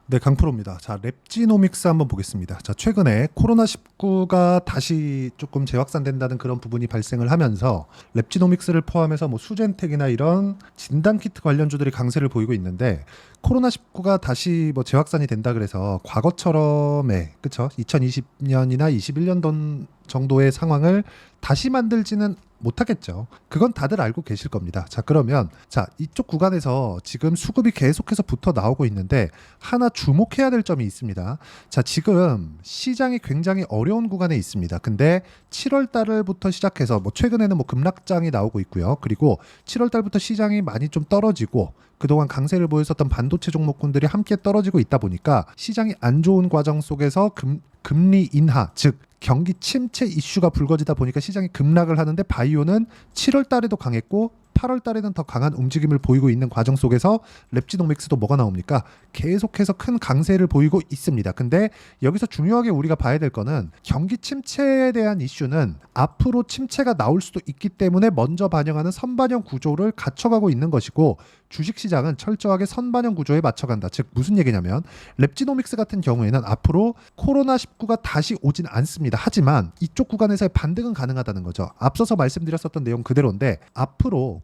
네, 강프로입니다. 자, 랩지노믹스 한번 보겠습니다. 자, 최근에 코로나19가 다시 조금 재확산된다는 그런 부분이 발생을 하면서 랩지노믹스를 포함해서 뭐 수젠텍이나 이런 진단키트 관련주들이 강세를 보이고 있는데, 코로나19가 다시 뭐 재확산이 된다 그래서 과거처럼의, 그쵸? 2020년이나 21년 정도의 상황을 다시 만들지는 못하겠죠. 그건 다들 알고 계실 겁니다. 자, 그러면 자, 이쪽 구간에서 지금 수급이 계속해서 붙어 나오고 있는데 하나 주목해야 될 점이 있습니다. 자, 지금 시장이 굉장히 어려운 구간에 있습니다. 근데 7월 달부터 시작해서 뭐 최근에는 뭐 급락장이 나오고 있고요. 그리고 7월 달부터 시장이 많이 좀 떨어지고 그동안 강세를 보였었던 반도체 종목군들이 함께 떨어지고 있다 보니까 시장이 안 좋은 과정 속에서 금리 인하, 즉 경기 침체 이슈가 불거지다 보니까 시장이 급락을 하는데, 바이오는 7월 달에도 강했고 8월 달에는 더 강한 움직임을 보이고 있는 과정 속에서 랩지노믹스도 뭐가 나옵니까? 계속해서 큰 강세를 보이고 있습니다. 근데 여기서 중요하게 우리가 봐야 될 거는, 경기 침체에 대한 이슈는 앞으로 침체가 나올 수도 있기 때문에 먼저 반영하는 선반영 구조를 갖춰가고 있는 것이고, 주식시장은 철저하게 선반영 구조에 맞춰간다. 즉 무슨 얘기냐면, 랩지노믹스 같은 경우에는 앞으로 코로나19가 다시 오진 않습니다. 하지만 이쪽 구간에서의 반등은 가능하다는 거죠. 앞서서 말씀드렸었던 내용 그대로인데, 앞으로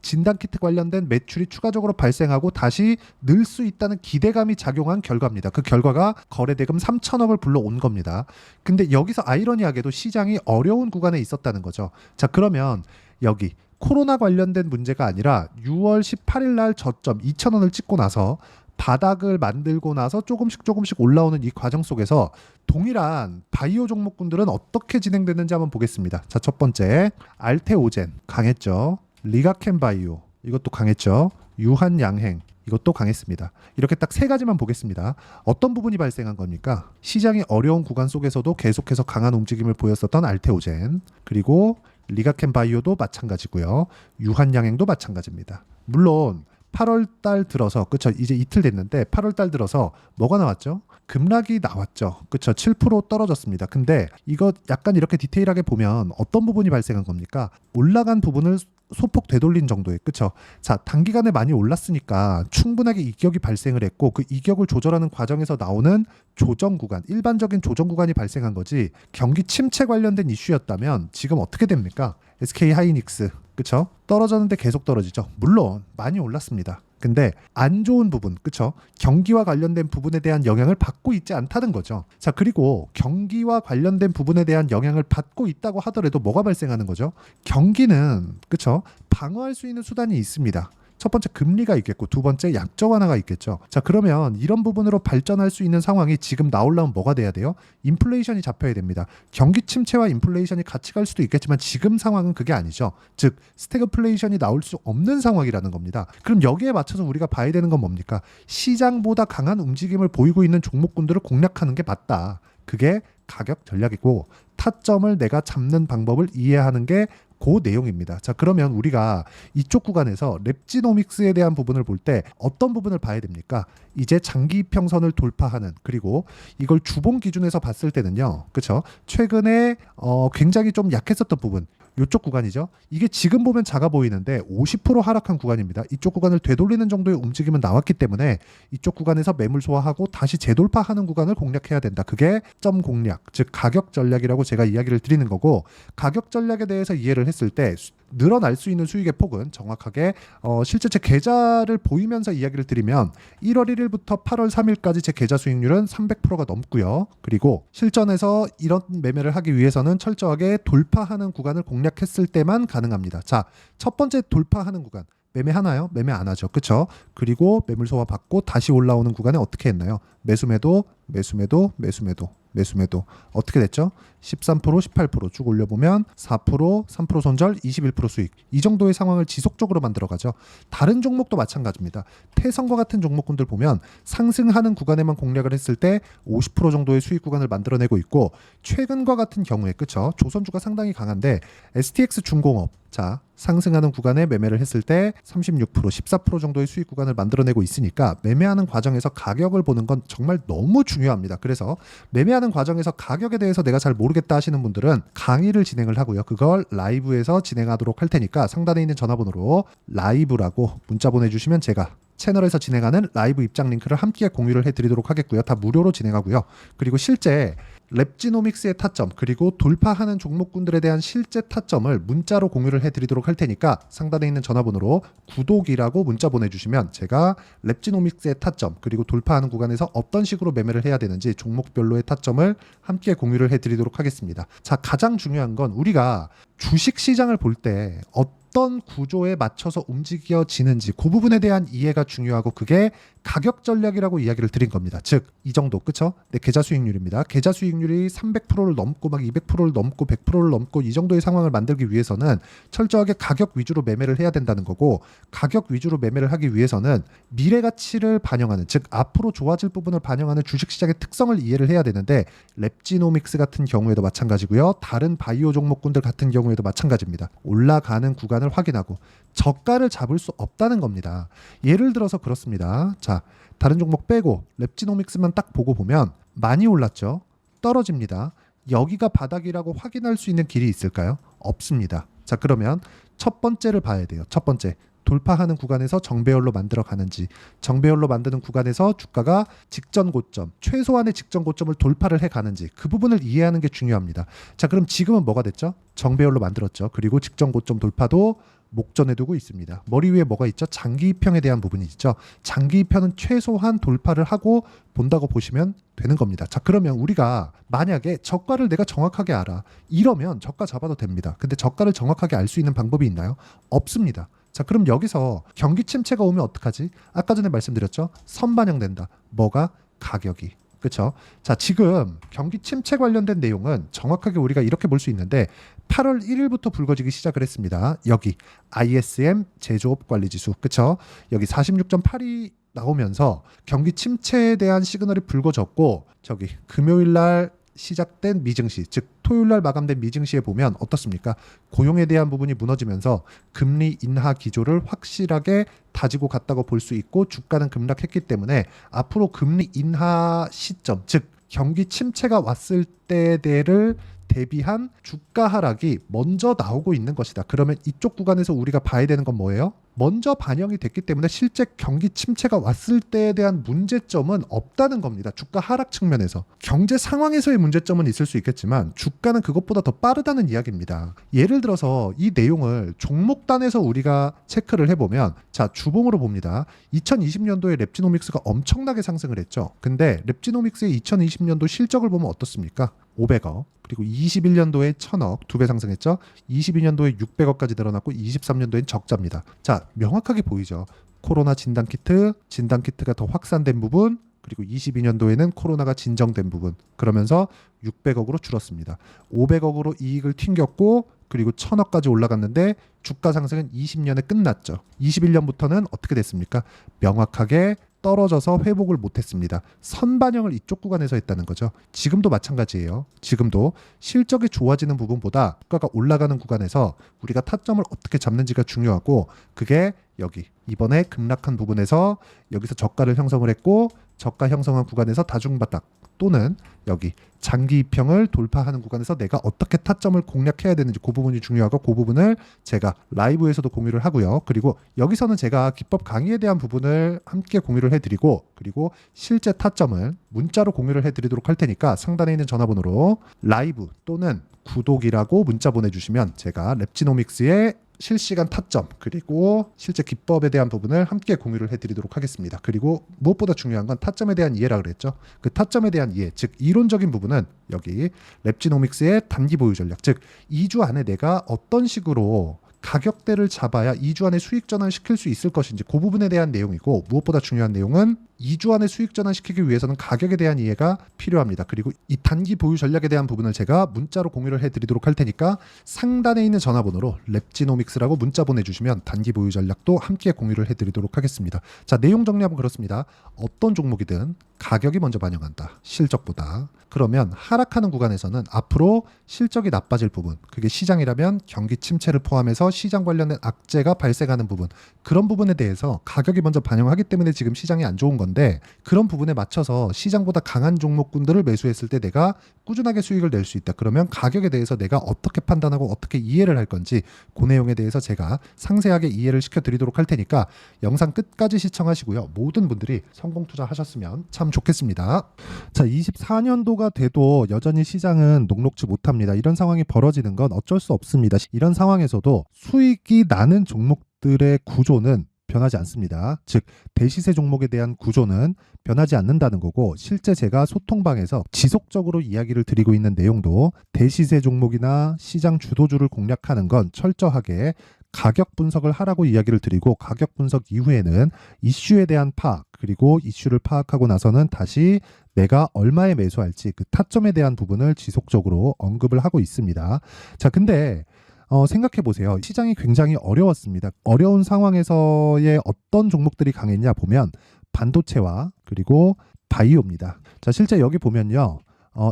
진단키트 관련된 매출이 추가적으로 발생하고 다시 늘 수 있다는 기대감이 작용한 결과입니다. 그 결과가 거래대금 3천억을 불러온 겁니다. 근데 여기서 아이러니하게도 시장이 어려운 구간에 있었다는 거죠. 자, 그러면 여기 코로나 관련된 문제가 아니라 6월 18일 날 저점 2,000원을 찍고 나서 바닥을 만들고 나서 조금씩 올라오는 이 과정 속에서 동일한 바이오 종목군들은 어떻게 진행됐는지 한번 보겠습니다. 자, 첫 번째 알테오젠 강했죠. 리가켄바이오 이것도 강했죠. 유한양행 이것도 강했습니다. 이렇게 딱 세 가지만 보겠습니다. 어떤 부분이 발생한 겁니까? 시장이 어려운 구간 속에서도 계속해서 강한 움직임을 보였었던 알테오젠, 그리고 리가켄바이오도 마찬가지고요. 유한양행도 마찬가지입니다. 물론 8월 달 들어서, 그쵸, 이제 이틀 됐는데 8월 달 들어서 뭐가 나왔죠? 급락이 나왔죠. 그쵸, 7% 떨어졌습니다. 근데 이거 약간 이렇게 디테일하게 보면 어떤 부분이 발생한 겁니까? 올라간 부분을 소폭 되돌린 정도의, 그쵸? 자, 단기간에 많이 올랐으니까 충분하게 이격이 발생을 했고, 그 이격을 조절하는 과정에서 나오는 조정 구간, 일반적인 조정 구간이 발생한 거지, 경기 침체 관련된 이슈였다면 지금 어떻게 됩니까? SK 하이닉스, 그쵸? 떨어졌는데 계속 떨어지죠. 물론 많이 올랐습니다. 근데 안 좋은 부분, 그쵸? 경기와 관련된 부분에 대한 영향을 받고 있지 않다는 거죠. 자, 그리고 경기와 관련된 부분에 대한 영향을 받고 있다고 하더라도 뭐가 발생하는 거죠? 경기는, 그쵸? 방어할 수 있는 수단이 있습니다. 첫 번째 금리가 있겠고, 두 번째 약정 완화가 있겠죠. 자, 그러면 이런 부분으로 발전할 수 있는 상황이 지금 나오려면 뭐가 돼야 돼요? 인플레이션이 잡혀야 됩니다. 경기 침체와 인플레이션이 같이 갈 수도 있겠지만 지금 상황은 그게 아니죠. 즉 스태그플레이션이 나올 수 없는 상황이라는 겁니다. 그럼 여기에 맞춰서 우리가 봐야 되는 건 뭡니까? 시장보다 강한 움직임을 보이고 있는 종목군들을 공략하는 게 맞다. 그게 가격 전략이고, 타점을 내가 잡는 방법을 이해하는 게 그 내용입니다. 자, 그러면 우리가 이쪽 구간에서 랩지노믹스에 대한 부분을 볼 때 어떤 부분을 봐야 됩니까? 이제 장기 이평선을 돌파하는, 그리고 이걸 주봉 기준에서 봤을 때는요, 그렇죠? 최근에 굉장히 좀 약했었던 부분, 이쪽 구간이죠. 이게 지금 보면 작아 보이는데 50% 하락한 구간입니다. 이쪽 구간을 되돌리는 정도의 움직임은 나왔기 때문에 이쪽 구간에서 매물 소화하고 다시 재돌파하는 구간을 공략해야 된다. 그게 점 공략, 즉 가격 전략이라고 제가 이야기를 드리는 거고, 가격 전략에 대해서 이해를 했을 때 늘어날 수 있는 수익의 폭은 정확하게 실제 제 계좌를 보이면서 이야기를 드리면 1월 1일부터 8월 3일까지 제 계좌 수익률은 300%가 넘고요. 그리고 실전에서 이런 매매를 하기 위해서는 철저하게 돌파하는 구간을 공략했을 때만 가능합니다. 자, 첫 번째 돌파하는 구간 매매하나요? 매매 안 하죠. 그쵸? 그리고 매물 소화 받고 다시 올라오는 구간에 어떻게 했나요? 매수매도 어떻게 됐죠? 13%, 18% 올려보면 4%, 3% 손절, 21% 수익, 이 정도의 상황을 지속적으로 만들어가죠. 다른 종목도 마찬가지입니다. 태성과 같은 종목군들 보면 상승하는 구간에만 공략을 했을 때 50% 정도의 수익 구간을 만들어내고 있고, 최근과 같은 경우에, 그쵸? 조선주가 상당히 강한데 STX 중공업, 자, 상승하는 구간에 매매를 했을 때 36%, 14% 정도의 수익 구간을 만들어내고 있으니까 매매하는 과정에서 가격을 보는 건 정말 너무 중요합니다. 그래서 매매하는 과정에서 가격에 대해서 내가 잘 모르겠다 하시는 분들은 강의를 진행을 하고요. 그걸 라이브에서 진행하도록 할 테니까 상단에 있는 전화번호로 라이브라고 문자 보내주시면 제가 채널에서 진행하는 라이브 입장 링크를 함께 공유를 해드리도록 하겠고요. 다 무료로 진행하고요. 그리고 실제 랩지노믹스의 타점 그리고 돌파하는 종목군들에 대한 실제 타점을 문자로 공유를 해드리도록 할 테니까 상단에 있는 전화번호로 구독이라고 문자 보내주시면 제가 랩지노믹스의 타점 그리고 돌파하는 구간에서 어떤 식으로 매매를 해야 되는지 종목별로의 타점을 함께 공유를 해드리도록 하겠습니다. 자, 가장 중요한 건 우리가 주식시장을 볼 때 어떤 구조에 맞춰서 움직여지는지 그 부분에 대한 이해가 중요하고 그게 가격 전략이라고 이야기를 드린 겁니다. 즉 이 정도 그쵸? 네, 계좌 수익률입니다. 계좌 수익률이 300%를 넘고 막 200%를 넘고 100%를 넘고 이 정도의 상황을 만들기 위해서는 철저하게 가격 위주로 매매를 해야 된다는 거고 가격 위주로 매매를 하기 위해서는 미래 가치를 반영하는 즉 앞으로 좋아질 부분을 반영하는 주식시장의 특성을 이해를 해야 되는데 랩지노믹스 같은 경우에도 마찬가지고요. 다른 바이오 종목군들 같은 경우에도 마찬가지입니다. 올라가는 구간을 확인하고 저가를 잡을 수 없다는 겁니다. 예를 들어서 그렇습니다. 자, 다른 종목 빼고 랩지노믹스만 딱 보고 보면 많이 올랐죠. 떨어집니다. 여기가 바닥이라고 확인할 수 있는 길이 있을까요? 없습니다. 자, 그러면 첫 번째를 봐야 돼요. 첫 번째. 돌파하는 구간에서 정배열로 만들어 가는지 정배열로 만드는 구간에서 주가가 직전 고점 최소한의 직전 고점을 돌파를 해 가는지 그 부분을 이해하는 게 중요합니다. 자, 그럼 지금은 뭐가 됐죠? 정배열로 만들었죠. 그리고 직전 고점 돌파도 목전에 두고 있습니다. 머리 위에 뭐가 있죠? 장기 이평에 대한 부분이 있죠. 장기 이평은 최소한 돌파를 하고 본다고 보시면 되는 겁니다. 자, 그러면 우리가 만약에 저가를 내가 정확하게 알아. 이러면 저가 잡아도 됩니다. 근데 저가를 정확하게 알 수 있는 방법이 있나요? 없습니다. 자, 그럼 여기서 경기 침체가 오면 어떡하지? 아까 전에 말씀드렸죠. 선반영된다. 뭐가? 가격이. 그렇죠? 자, 지금 경기 침체 관련된 내용은 정확하게 우리가 이렇게 볼 수 있는데 8월 1일부터 불거지기 시작을 했습니다. 여기 ISM 제조업 관리 지수. 그렇죠? 여기 46.8이 나오면서 경기 침체에 대한 시그널이 불거졌고 저기 금요일 날 시작된 미증시, 즉 토요일 날 마감된 미증시에 보면 어떻습니까? 고용에 대한 부분이 무너지면서 금리 인하 기조를 확실하게 다지고 갔다고 볼 수 있고 주가는 급락했기 때문에 앞으로 금리 인하 시점, 즉 경기 침체가 왔을 때를 대비한 주가 하락이 먼저 나오고 있는 것이다. 그러면 이쪽 구간에서 우리가 봐야 되는 건 뭐예요? 먼저 반영이 됐기 때문에 실제 경기 침체가 왔을 때에 대한 문제점은 없다는 겁니다. 주가 하락 측면에서. 경제 상황에서의 문제점은 있을 수 있겠지만 주가는 그것보다 더 빠르다는 이야기입니다. 예를 들어서 이 내용을 종목단에서 우리가 체크를 해보면 자, 주봉으로 봅니다. 2020년도에 랩지노믹스가 엄청나게 상승을 했죠. 근데 랩지노믹스의 2020년도 실적을 보면 어떻습니까? 500억. 그리고 21년도에 1000억, 2배 상승했죠. 22년도에 600억까지 늘어났고 23년도엔 적자입니다. 자, 명확하게 보이죠. 코로나 진단키트가 더 확산된 부분, 그리고 22년도에는 코로나가 진정된 부분. 그러면서 600억으로 줄었습니다. 500억으로 이익을 튕겼고 그리고 1000억까지 올라갔는데 주가 상승은 20년에 끝났죠. 21년부터는 어떻게 됐습니까? 명확하게 떨어져서 회복을 못했습니다. 선반영을 이쪽 구간에서 했다는 거죠. 지금도 마찬가지예요. 지금도 실적이 좋아지는 부분보다 주가가 올라가는 구간에서 우리가 타점을 어떻게 잡는지가 중요하고 그게 여기 이번에 급락한 부분에서 여기서 저가를 형성을 했고 저가 형성한 구간에서 다중바닥 또는 여기 장기 이평을 돌파하는 구간에서 내가 어떻게 타점을 공략해야 되는지 그 부분이 중요하고 그 부분을 제가 라이브에서도 공유를 하고요. 그리고 여기서는 제가 기법 강의에 대한 부분을 함께 공유를 해드리고 그리고 실제 타점을 문자로 공유를 해드리도록 할 테니까 상단에 있는 전화번호로 라이브 또는 구독이라고 문자 보내주시면 제가 랩지노믹스의 실시간 타점 그리고 실제 기법에 대한 부분을 함께 공유를 해드리도록 하겠습니다. 그리고 무엇보다 중요한 건 타점에 대한 이해라 그랬죠. 그 타점에 대한 이해, 즉 이론적인 부분은 여기 랩지노믹스의 단기 보유 전략, 즉 2주 안에 내가 어떤 식으로 가격대를 잡아야 2주 안에 수익 전환시킬 수 있을 것인지 그 부분에 대한 내용이고 무엇보다 중요한 내용은 2주 안에 수익 전환시키기 위해서는 가격에 대한 이해가 필요합니다. 그리고 이 단기 보유 전략에 대한 부분을 제가 문자로 공유를 해드리도록 할 테니까 상단에 있는 전화번호로 랩지노믹스라고 문자 보내주시면 단기 보유 전략도 함께 공유를 해드리도록 하겠습니다. 자, 내용 정리하면 그렇습니다. 어떤 종목이든 가격이 먼저 반영한다. 실적보다. 그러면 하락하는 구간에서는 앞으로 실적이 나빠질 부분, 그게 시장이라면 경기 침체를 포함해서 시장 관련된 악재가 발생하는 부분, 그런 부분에 대해서 가격이 먼저 반영하기 때문에 지금 시장이 안 좋은 건데, 그런 부분에 맞춰서 시장보다 강한 종목군들을 매수했을 때 내가 꾸준하게 수익을 낼 수 있다. 그러면 가격에 대해서 내가 어떻게 판단하고 어떻게 이해를 할 건지 그 내용에 대해서 제가 상세하게 이해를 시켜드리도록 할 테니까 영상 끝까지 시청하시고요. 모든 분들이 성공 투자하셨으면 참 좋겠습니다. 자, 24년도가 돼도 여전히 시장은 녹록지 못합니다. 이런 상황이 벌어지는 건 어쩔 수 없습니다. 이런 상황에서도 수익이 나는 종목들의 구조는 변하지 않습니다. 즉 대시세 종목에 대한 구조는 변하지 않는다는 거고, 실제 제가 소통방에서 지속적으로 이야기를 드리고 있는 내용도 대시세 종목이나 시장 주도주를 공략하는 건 철저하게 가격 분석을 하라고 이야기를 드리고, 가격 분석 이후에는 이슈에 대한 파악, 그리고 이슈를 파악하고 나서는 다시 내가 얼마에 매수할지 그 타점에 대한 부분을 지속적으로 언급을 하고 있습니다. 자, 근데 생각해 보세요. 시장이 굉장히 어려웠습니다. 어려운 상황에서의 어떤 종목들이 강했냐 보면 반도체와 그리고 바이오입니다. 자, 실제 여기 보면요.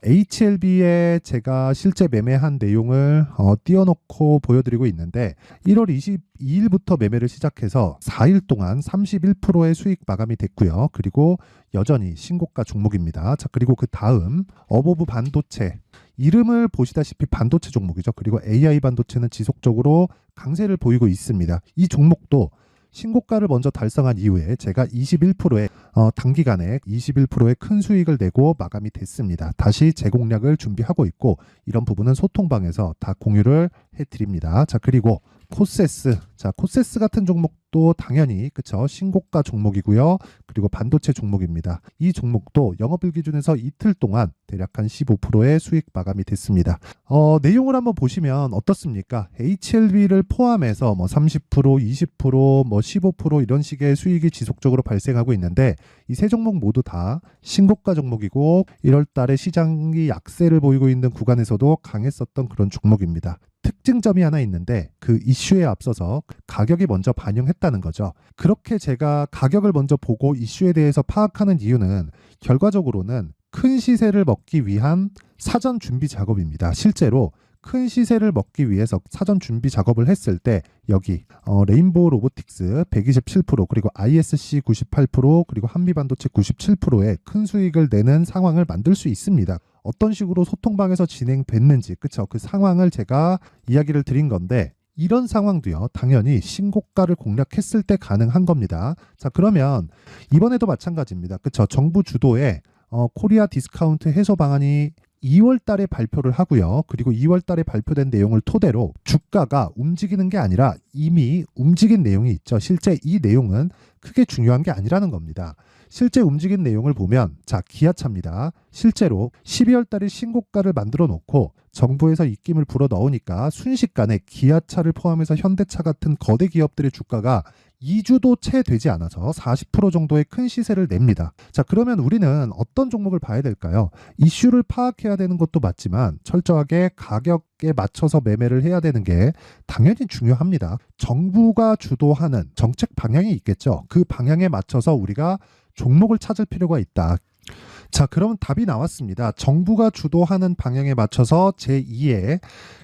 HLB에 제가 실제 매매한 내용을 띄워놓고 보여드리고 있는데, 1월 22일부터 매매를 시작해서 4일 동안 31%의 수익 마감이 됐고요. 그리고 여전히 신고가 종목입니다. 자, 그리고 그 다음 어보브 반도체, 이름을 보시다시피 반도체 종목이죠. 그리고 AI 반도체는 지속적으로 강세를 보이고 있습니다. 이 종목도 신고가를 먼저 달성한 이후에 제가 21%의 단기간에 21%의 큰 수익을 내고 마감이 됐습니다. 다시 재공략을 준비하고 있고, 이런 부분은 소통방에서 다 공유를 해드립니다. 자, 그리고 코세스. 자, 코세스 같은 종목도 당연히 그쵸, 신고가 종목이고요. 그리고 반도체 종목입니다. 이 종목도 영업일 기준에서 이틀 동안 대략 한 15%의 수익 마감이 됐습니다. 내용을 한번 보시면 어떻습니까? HLB를 포함해서 뭐 30%, 20%, 뭐 15% 이런 식의 수익이 지속적으로 발생하고 있는데, 이 세 종목 모두 다 신고가 종목이고 1월 달에 시장이 약세를 보이고 있는 구간에서도 강했었던 그런 종목입니다. 특징점이 하나 있는데, 그 이슈에 앞서서 가격이 먼저 반영했다는 거죠. 그렇게 제가 가격을 먼저 보고 이슈에 대해서 파악하는 이유는 결과적으로는 큰 시세를 먹기 위한 사전 준비 작업입니다. 실제로 큰 시세를 먹기 위해서 사전 준비 작업을 했을 때 여기 레인보우 로보틱스 127%, 그리고 ISC 98%, 그리고 한미반도체 97%의 큰 수익을 내는 상황을 만들 수 있습니다. 어떤 식으로 소통방에서 진행됐는지, 그쵸? 그 상황을 제가 이야기를 드린 건데, 이런 상황도요, 당연히 신고가를 공략했을 때 가능한 겁니다. 자, 그러면 이번에도 마찬가지입니다. 그쵸? 정부 주도의 코리아 디스카운트 해소 방안이 2월 달에 발표를 하고요. 그리고 2월 달에 발표된 내용을 토대로 주가가 움직이는 게 아니라 이미 움직인 내용이 있죠. 실제 이 내용은 크게 중요한 게 아니라는 겁니다. 실제 움직인 내용을 보면, 자, 기아차입니다. 실제로 12월 달에 신고가를 만들어 놓고 정부에서 입김을 불어 넣으니까 순식간에 기아차를 포함해서 현대차 같은 거대 기업들의 주가가 2주도 채 되지 않아서 40% 정도의 큰 시세를 냅니다. 자, 그러면 우리는 어떤 종목을 봐야 될까요? 이슈를 파악해야 되는 것도 맞지만 철저하게 가격에 맞춰서 매매를 해야 되는 게 당연히 중요합니다. 정부가 주도하는 정책 방향이 있겠죠. 그 방향에 맞춰서 우리가 종목을 찾을 필요가 있다. 자, 그럼 답이 나왔습니다. 정부가 주도하는 방향에 맞춰서 제2의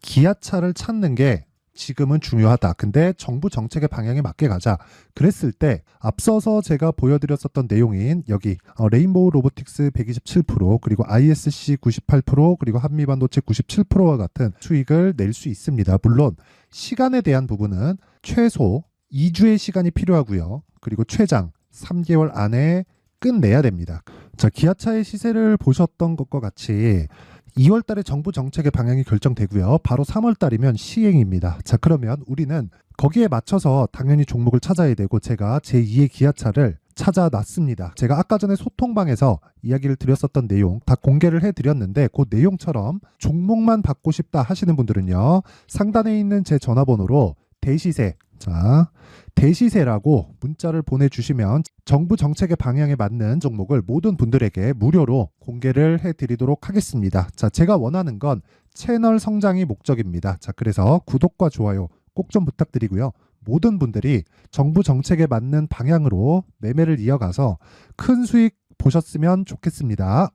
기아차를 찾는 게 지금은 중요하다. 근데 정부 정책의 방향에 맞게 가자. 그랬을 때 앞서서 제가 보여드렸었던 내용인 여기 레인보우 로보틱스 127%, 그리고 ISC 98%, 그리고 한미반도체 97%와 같은 수익을 낼 수 있습니다. 물론 시간에 대한 부분은 최소 2주의 시간이 필요하고요. 그리고 최장 3개월 안에 끝내야 됩니다. 자, 기아차의 시세를 보셨던 것과 같이 2월 달에 정부 정책의 방향이 결정되고요. 바로 3월 달이면 시행입니다. 자, 그러면 우리는 거기에 맞춰서 당연히 종목을 찾아야 되고, 제가 제2의 기아차를 찾아놨습니다. 제가 아까 전에 소통방에서 이야기를 드렸었던 내용 다 공개를 해드렸는데, 그 내용처럼 종목만 받고 싶다 하시는 분들은요, 상단에 있는 제 전화번호로 대시세, 자, 대시세라고 문자를 보내주시면 정부 정책의 방향에 맞는 종목을 모든 분들에게 무료로 공개를 해드리도록 하겠습니다. 자, 제가 원하는 건 채널 성장이 목적입니다. 자, 그래서 구독과 좋아요 꼭 좀 부탁드리고요. 모든 분들이 정부 정책에 맞는 방향으로 매매를 이어가서 큰 수익 보셨으면 좋겠습니다.